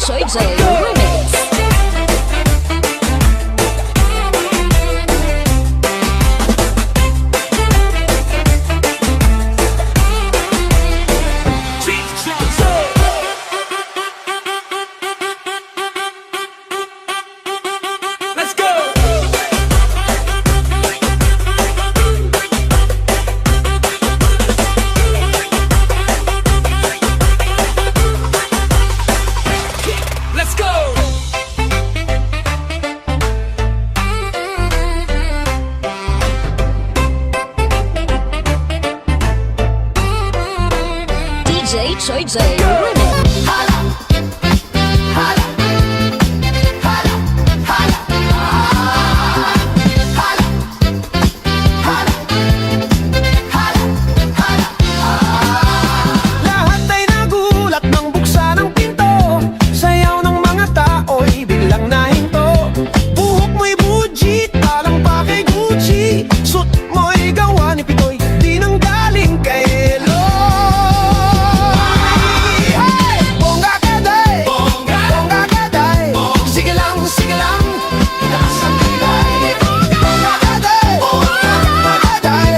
Choi J Remix. DJ Choi J Remix. Lahat ay nagulat nang buksan ang pinto. Sayaw ng mga tao'y biglang nahinto. Buhok mo'y buji, talang pa kay Gucci. Suot mo'y gawa ni Pitoy, di nang galing kay Eloy. Hey! Bongga ka day! Bongga ka day! Sige lang, itaas ang kilay. Bongga ka day! Bongga ka day!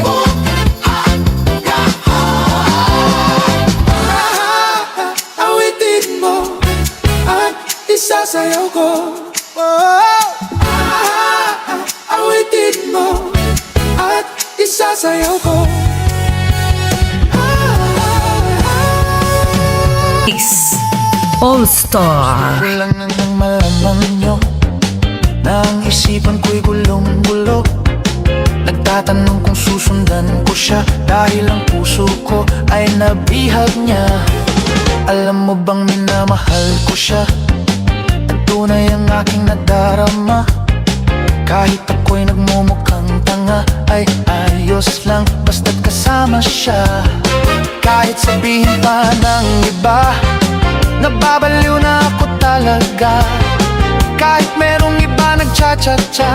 Awitin mo at isasayaw ko. Awitin mo at isasayaw ko. All Star. Kulang na nang malaman nyo na ang isipan ko'y gulong-gulo. Nagtatanong kung susundan ko siya dahil ang puso ko ay nabihag niya. Alam mo bang minamahal ko siya at tunay ang aking nadarama. Kahit ako'y nagmumukhang tanga ay ayos lang basta't kasama siya. Kahit sabihin pa ng iba, nababaliw na ako talaga. Kahit merong iba nagcha-cha-cha,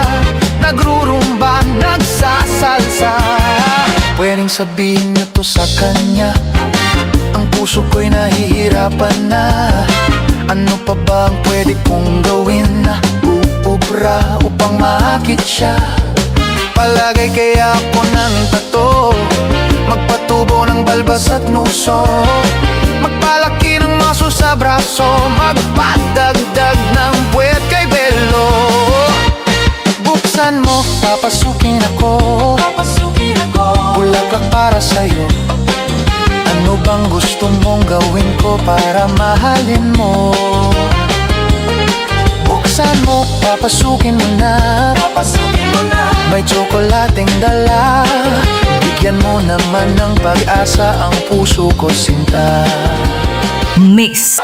nagrurumba, nagsasalsa. Pwedeng sabihin niyo to sa kanya, ang puso ko'y nahihirapan na. Ano pa ba ang pwede kong gawin na uubra upang maakit siya? Palagay kaya ako ng tato, magpatubo ng balbas at nuso, magpalaki ng maso sa braso, magpadagdag ng puwet kay Belo. Buksan mo, papasukin ako. Bulaklak para sa'yo. Ano bang gusto mong gawin ko para mahalin mo? Buksan mo, papasukin mo na. May tsokolating dala. Bigyan mo naman ng pag-asa ang puso ko, sinta. Miss